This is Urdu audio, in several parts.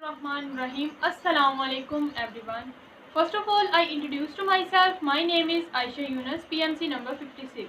Rahim. Assalamu alaikum everyone. First of all, I introduce to myself. My name is Aisha Yunus, PMC number 56.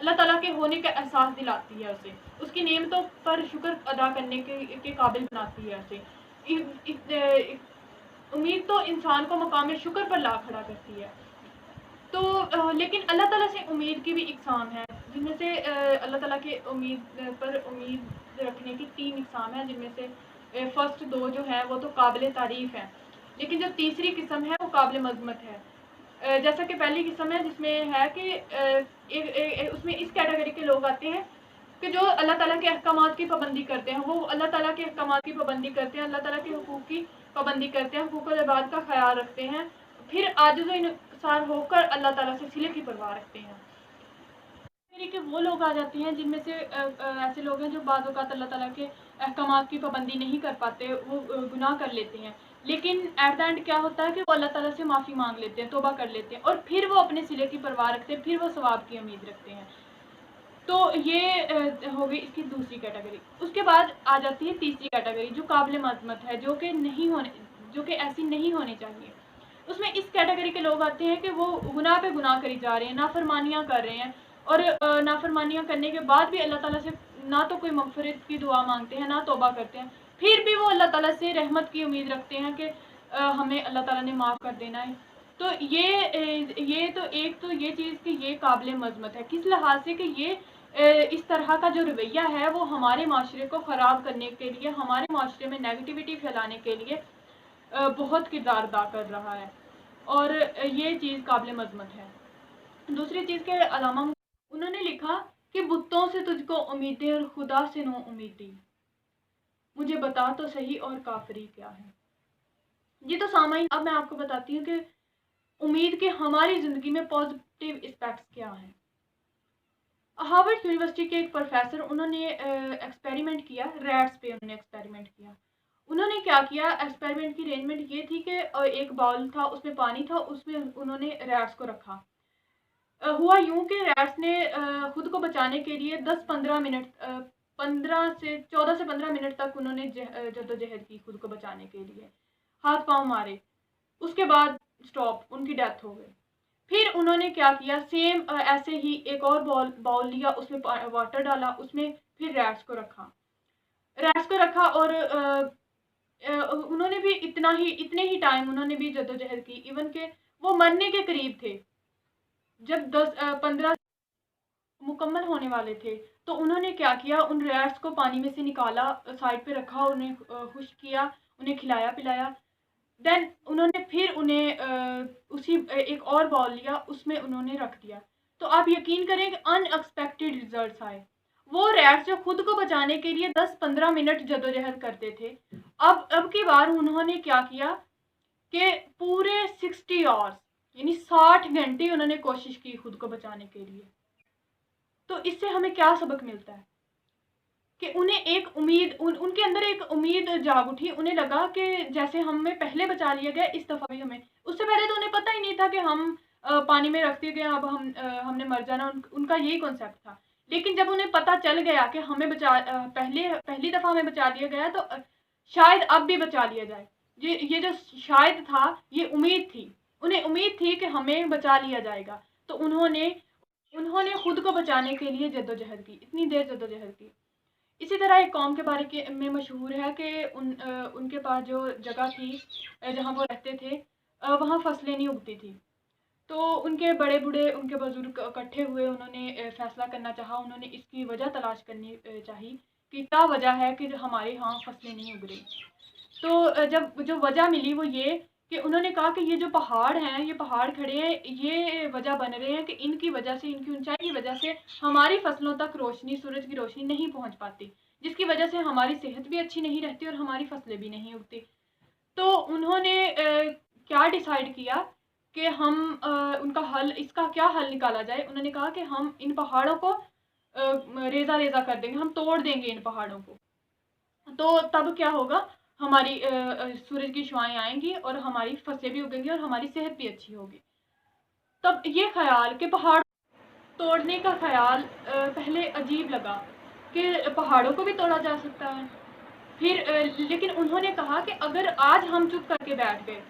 اللہ تعالیٰ کے ہونے کا احساس دلاتی ہے اسے، اس کی نعمتوں پر شکر ادا کرنے کے قابل بناتی ہے اسے۔ امید تو انسان کو مقام شکر پر لا کھڑا کرتی ہے۔ تو لیکن اللہ تعالیٰ سے امید کی بھی اقسام ہے، جن میں سے اللہ تعالیٰ کے امید رکھنے کی 3 اقسام ہیں، جن میں سے فرسٹ 2 جو ہیں وہ تو قابل تعریف ہیں، لیکن جو تیسری قسم ہے وہ قابل مذمت ہے۔ جیسا کہ پہلی قسم ہے جس میں ہے کہ اس میں اس کیٹیگری کے لوگ آتے ہیں کہ جو اللہ تعالیٰ کے احکامات کی پابندی کرتے ہیں، وہ اللہ تعالیٰ کے احکامات کی پابندی کرتے ہیں، اللہ تعالیٰ کے حقوق کی پابندی کرتے ہیں، حقوق العباد کا خیال رکھتے ہیں، پھر عاجز و انکسار ہو کر اللہ تعالیٰ سے صلے کی پرواہ رکھتے ہیں۔ کہ وہ لوگ آ جاتے ہیں جن میں سے ایسے لوگ ہیں جو بعض اوقات اللہ تعالیٰ کے احکامات کی پابندی نہیں کر پاتے، وہ گناہ کر لیتے ہیں، لیکن ایٹ دا اینڈ کیا ہوتا ہے کہ وہ اللہ تعالیٰ سے معافی مانگ لیتے ہیں، توبہ کر لیتے ہیں، اور پھر وہ اپنے صلے کی پرواہ رکھتے ہیں، پھر وہ ثواب کی امید رکھتے ہیں۔ تو یہ ہو گئی اس کی دوسری کیٹیگری۔ اس کے بعد آ جاتی ہے تیسری کیٹیگری جو قابل مذمت ہے، جو کہ ایسی نہیں ہونی چاہیے۔ اس میں اس کیٹیگری کے لوگ آتے ہیں کہ وہ گناہ پہ گناہ کری جا رہے ہیں، نافرمانیاں کر رہے ہیں، اور نافرمانیاں کرنے کے بعد بھی اللہ تعالیٰ سے نہ تو کوئی مغفرت کی دعا مانگتے ہیں، نہ توبہ کرتے ہیں، پھر بھی وہ اللہ تعالیٰ سے رحمت کی امید رکھتے ہیں کہ ہمیں اللہ تعالیٰ نے معاف کر دینا ہے۔ تو ایک تو یہ چیز کہ یہ قابل مذمت ہے، کس لحاظ سے کہ یہ اس طرح کا جو رویہ ہے وہ ہمارے معاشرے کو خراب کرنے کے لیے، ہمارے معاشرے میں نیگیٹیوٹی پھیلانے کے لیے بہت کردار ادا کر رہا ہے، اور یہ چیز قابل مذمت ہے۔ دوسری چیز کے علامہ انہوں نے لکھا کہ بتوں سے تجھ کو امیدیں اور خدا سے نو امیدی، مجھے بتا تو صحیح اور کافری کیا ہے۔ یہ تو سامعین، اب میں آپ کو بتاتی ہوں کہ امید کے ہماری زندگی میں پازیٹیو اسپیکٹس کیا ہیں۔ ہارورڈ یونیورسٹی کے ایک پروفیسر، انہوں نے ایکسپیریمنٹ کیا، ریٹس پہ انہوں نے ایکسپیریمنٹ کیا۔ انہوں نے کیا کیا، ایکسپیریمنٹ کی ارینجمنٹ یہ تھی کہ ایک باؤل تھا، اس میں پانی تھا، اس میں انہوں نے ریٹس کو رکھا۔ ہوا یوں کہ ریٹس نے خود کو بچانے کے لیے 14 سے 15 منٹ تک انہوں نے جدوجہد کی خود کو بچانے کے لیے، ہاتھ پاؤں مارے، اس کے بعد سٹاپ، ان کی ڈیتھ ہو گئی۔ پھر انہوں نے کیا کیا، سیم ایسے ہی ایک اور باؤل لیا، اس میں واٹر ڈالا، اس میں پھر ریٹس کو رکھا اور انہوں نے بھی اتنے ہی ٹائم انہوں نے بھی جدوجہد کی، ایون کہ وہ مرنے کے قریب تھے، جب 15 مکمل ہونے والے تھے، تو انہوں نے کیا کیا، ان ریٹس کو پانی میں سے نکالا، سائڈ پہ رکھا، انہیں خشک کیا، انہیں کھلایا پلایا، دین انہوں نے پھر انہیں اسی ایک اور باؤل لیا، اس میں انہوں نے رکھ دیا۔ تو آپ یقین کریں کہ ان ایکسپیکٹڈ ریزلٹس آئے۔ وہ ریٹس جو خود کو بچانے کے لیے 10-15 منٹ جدوجہد کرتے تھے، اب کی بار انہوں نے کیا کیا کہ پورے 60 آورس یعنی 60 گھنٹے انہوں نے کوشش کی خود کو بچانے کے لیے۔ تو اس سے ہمیں کیا سبق ملتا ہے کہ انہیں ایک امید، ان کے اندر ایک امید جاگ اٹھی، انہیں لگا کہ جیسے ہمیں پہلے بچا لیا گیا، اس دفعہ بھی ہمیں۔ اس سے پہلے تو انہیں پتہ ہی نہیں تھا کہ ہم پانی میں رکھتے گئے، اب ہم نے مر جانا، ان کا یہی کانسیپٹ تھا۔ لیکن جب انہیں پتہ چل گیا کہ ہمیں پہلی دفعہ ہمیں بچا لیا گیا، تو شاید اب بھی بچا لیا جائے، یہ جو شاید تھا یہ امید تھی، انہیں امید تھی کہ ہمیں بچا لیا جائے گا، تو انہوں نے خود کو بچانے کے لیے جدوجہد کی، اتنی دیر جدوجہد کی۔ اسی طرح ایک قوم کے بارے میں مشہور ہے کہ ان کے پاس جو جگہ تھی جہاں وہ رہتے تھے، وہاں فصلیں نہیں اگتی تھی، تو ان کے بڑے بوڑھے، ان کے بزرگ اکٹھے ہوئے، انہوں نے فیصلہ کرنا چاہا، انہوں نے اس کی وجہ تلاش کرنی چاہی کہ کیا وجہ ہے کہ ہمارے ہاں فصلیں نہیں اگ رہی۔ تو جب جو وجہ ملی وہ یہ کہ انہوں نے کہا کہ یہ جو پہاڑ ہیں، یہ پہاڑ کھڑے ہیں، یہ وجہ بن رہے ہیں کہ ان کی وجہ سے، ان کی اونچائی کی وجہ سے ہماری فصلوں تک روشنی، سورج کی روشنی نہیں پہنچ پاتی، جس کی وجہ سے ہماری صحت بھی اچھی نہیں رہتی اور ہماری فصلیں بھی نہیں اگتی۔ تو انہوں نے کیا ڈیسائیڈ کیا کہ ہم اس کا کیا حل نکالا جائے۔ انہوں نے کہا کہ ہم ان پہاڑوں کو ریزہ ریزہ کر دیں گے، ہم توڑ دیں گے ان پہاڑوں کو، تو تب کیا ہوگا، ہماری سورج کی شعائیں آئیں گی اور ہماری فصلیں بھی اگیں گی اور ہماری صحت بھی اچھی ہوگی۔ تب یہ خیال کہ پہاڑ توڑنے کا خیال پہلے عجیب لگا کہ پہاڑوں کو بھی توڑا جا سکتا ہے، لیکن انہوں نے کہا کہ اگر آج ہم چپ کر کے بیٹھ گئے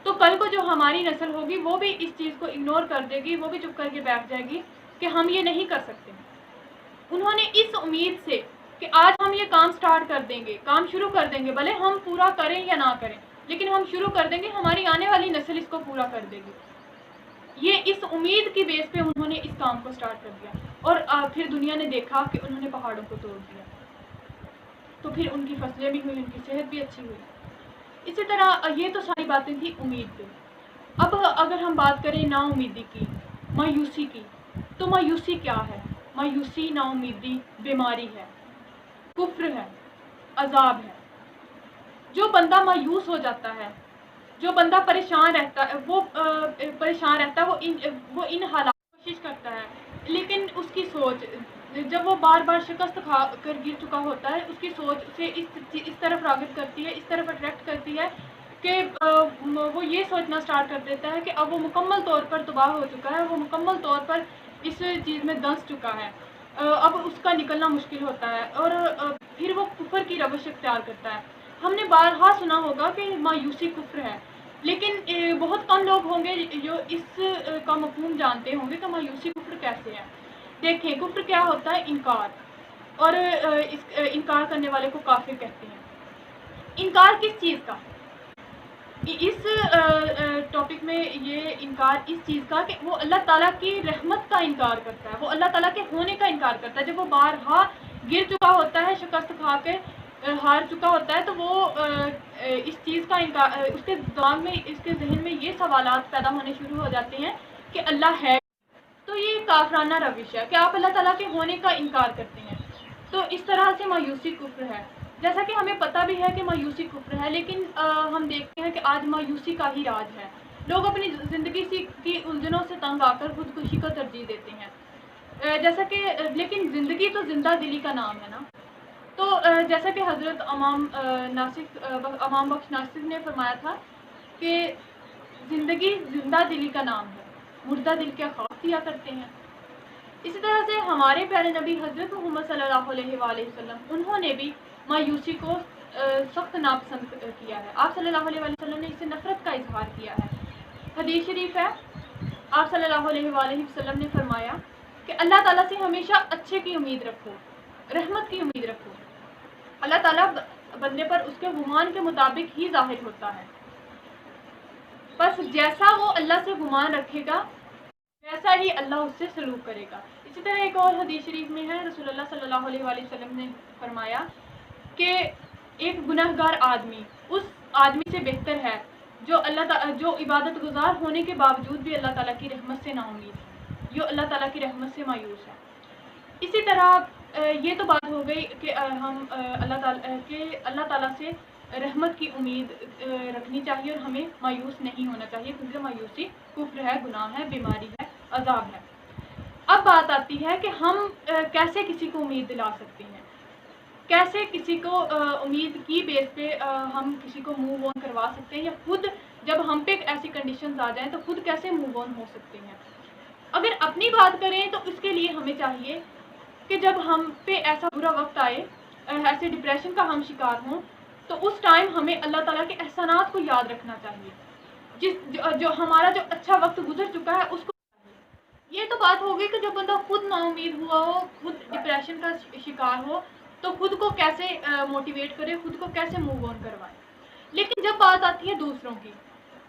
تو کل کو جو ہماری نسل ہوگی وہ بھی اس چیز کو اگنور کر دے گی، وہ بھی چپ کر کے بیٹھ جائے گی، کہ ہم یہ نہیں کر سکتے. انہوں نے اس امید سے کہ آج ہم یہ کام سٹارٹ کر دیں گے, کام شروع کر دیں گے, بھلے ہم پورا کریں یا نہ کریں, لیکن ہم شروع کر دیں گے, ہماری آنے والی نسل اس کو پورا کر دے گی. یہ اس امید کی بیس پہ انہوں نے اس کام کو سٹارٹ کر دیا, اور پھر دنیا نے دیکھا کہ انہوں نے پہاڑوں کو توڑ دیا, تو پھر ان کی فصلیں بھی ہوئی, ان کی صحت بھی اچھی ہوئی. اسی طرح یہ تو ساری باتیں تھیں امید پہ. اب اگر ہم بات کریں نا امیدی کی, مایوسی کی, تو مایوسی کیا ہے؟ مایوسی, نا امیدی بیماری ہے, کفر ہے, عذاب ہے. جو بندہ مایوس ہو جاتا ہے, جو بندہ پریشان رہتا ہے, وہ وہ ان حالات کوشش کرتا ہے, لیکن اس کی سوچ جب وہ بار بار شکست کھا کر گر چکا ہوتا ہے, اس کی سوچ اسے اس طرف راغب کرتی ہے, اس طرف اٹریکٹ کرتی ہے کہ وہ یہ سوچنا سٹارٹ کر دیتا ہے کہ اب وہ مکمل طور پر تباہ ہو چکا ہے, وہ مکمل طور پر اس چیز میں دنس چکا ہے, اب اس کا نکلنا مشکل ہوتا ہے, اور پھر وہ کفر کی روش اختیار کرتا ہے. ہم نے بارہا سنا ہوگا کہ مایوسی کفر ہے, لیکن بہت کم لوگ ہوں گے جو اس کا مفہوم جانتے ہوں گے کہ مایوسی کفر کیسے ہے. دیکھیں, کفر کیا ہوتا ہے؟ انکار, اور انکار کرنے والے کو کافر کہتے ہیں. انکار کس چیز کا؟ اس ٹاپک میں یہ انکار اس چیز کا کہ وہ اللہ تعالیٰ کی رحمت کا انکار کرتا ہے, وہ اللہ تعالیٰ کے ہونے کا انکار کرتا ہے. جب وہ بارہا گر چکا ہوتا ہے, شکست کھا کے ہار چکا ہوتا ہے, تو وہ اس چیز کا انکار, اس کے دماغ میں, اس کے ذہن میں یہ سوالات پیدا ہونے شروع ہو جاتے ہیں کہ اللہ ہے. تو یہ کافرانہ روش ہے کہ آپ اللہ تعالیٰ کے ہونے کا انکار کرتے ہیں. تو اس طرح سے مایوسی کفر ہے. جیسا کہ ہمیں پتہ بھی ہے کہ مایوسی کفر ہے, لیکن ہم دیکھتے ہیں کہ آج مایوسی کا ہی راج ہے. لوگ اپنی زندگی کی الجھنوں سے تنگ آ کر خودکشی کو ترجیح دیتے ہیں. جیسا کہ لیکن زندگی تو زندہ دلی کا نام ہے نا. تو جیسا کہ حضرت امام بخش ناصر نے فرمایا تھا کہ زندگی زندہ دلی کا نام ہے, مردہ دل کے خواب دیا کرتے ہیں. اسی طرح سے ہمارے پیارے نبی حضرت محمد صلی اللہ علیہ وآلہ وسلم, انہوں نے بھی مایوسی کو سخت ناپسند کیا ہے. آپ صلی اللہ علیہ وآلہ وسلم نے اس سے نفرت کا اظہار کیا ہے. حدیث شریف ہے, آپ صلی اللہ علیہ وآلہ وسلم نے فرمایا کہ اللہ تعالیٰ سے ہمیشہ اچھے کی امید رکھو, رحمت کی امید رکھو. اللہ تعالیٰ بندے پر اس کے گمان کے مطابق ہی ظاہر ہوتا ہے. بس جیسا وہ اللہ سے گمان رکھے گا ویسا ہی اللہ اس سے سلوک کرے گا. اسی طرح ایک اور حدیث شریف میں ہے, رسول اللہ صلی اللہ علیہ وآلہ وسلم نے فرمایا کہ ایک گنہگار آدمی اس آدمی سے بہتر ہے جو عبادت گزار ہونے کے باوجود بھی اللہ تعالیٰ کی رحمت سے نا امید ہے, جو اللہ تعالیٰ کی رحمت سے مایوس ہے. اسی طرح یہ تو بات ہو گئی کہ ہم اللہ تعالیٰ سے رحمت کی امید رکھنی چاہیے اور ہمیں مایوس نہیں ہونا چاہیے, کیونکہ مایوسی کفر ہے, گناہ ہے, بیماری ہے, عذاب ہے. اب بات آتی ہے کہ ہم کیسے کسی کو امید دلا سکتے ہیں, کیسے کسی کو امید کی بیس پہ ہم کسی کو موو آن کروا سکتے ہیں, یا خود جب ہم پہ ایسی کنڈیشنز آ جائیں تو خود کیسے موو آن ہو سکتے ہیں. اگر اپنی بات کریں تو اس کے لیے ہمیں چاہیے کہ جب ہم پہ ایسا برا وقت آئے, ایسے ڈپریشن کا ہم شکار ہوں, تو اس ٹائم ہمیں اللہ تعالیٰ کے احسانات کو یاد رکھنا چاہیے. جو ہمارا جو اچھا وقت گزر چکا ہے اس کو. یہ تو بات ہوگی کہ جب بندہ خود نا امید ہوا ہو, خود ڈپریشن کا شکار ہو, تو خود کو کیسے موٹیویٹ کرے, خود کو کیسے موو آن کروائے. لیکن جب بات آتی ہے دوسروں کی,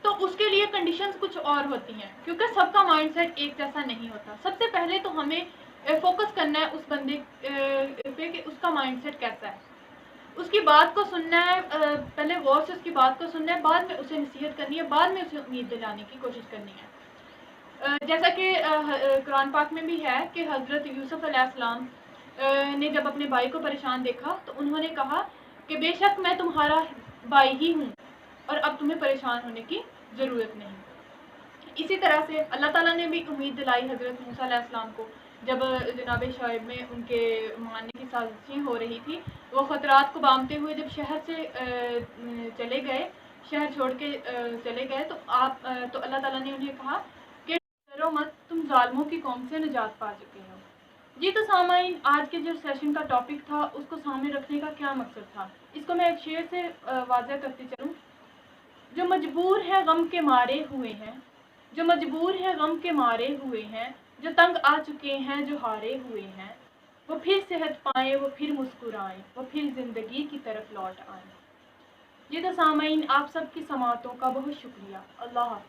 تو اس کے لیے کنڈیشنز کچھ اور ہوتی ہیں, کیونکہ سب کا مائنڈ سیٹ ایک جیسا نہیں ہوتا. سب سے پہلے تو ہمیں فوکس کرنا ہے اس بندے پہ کہ اس کا مائنڈ سیٹ کیسا ہے, اس کی بات کو سننا ہے, پہلے غور سے اس کی بات کو سننا ہے, بعد میں اسے نصیحت کرنی ہے, بعد میں اسے امید دلانے کی کوشش کرنی ہے. جیسا کہ قرآن پاک میں بھی ہے کہ حضرت یوسف علیہ السلام نے جب اپنے بھائی کو پریشان دیکھا تو انہوں نے کہا کہ بے شک میں تمہارا بھائی ہی ہوں اور اب تمہیں پریشان ہونے کی ضرورت نہیں. اسی طرح سے اللہ تعالیٰ نے بھی امید دلائی حضرت موسیٰ علیہ السلام کو, جب جناب شعیب میں ان کے ماننے کی سازشیں ہو رہی تھی, وہ خطرات کو بامتے ہوئے جب شہر سے چلے گئے, شہر چھوڑ کے چلے گئے, تو اللہ تعالیٰ نے انہیں کہا کہ ڈرو مت, تم ظالموں کی قوم سے نجات پا چکے ہو. جی تو سامعین, آج کے جو سیشن کا ٹاپک تھا اس کو سامنے رکھنے کا کیا مقصد تھا, اس کو میں ایک شعر سے واضح کرتی چلوں. جو مجبور ہے غم کے مارے ہوئے ہیں, جو مجبور ہے غم کے مارے ہوئے ہیں, جو تنگ آ چکے ہیں، جو ہارے ہوئے ہیں، وہ پھر صحت پائیں، وہ پھر مسکرائیں، وہ پھر زندگی کی طرف لوٹ آئیں۔ جی تو سامعین، آپ سب کی سماعتوں کا بہت شکریہ۔ اللہ حافظ۔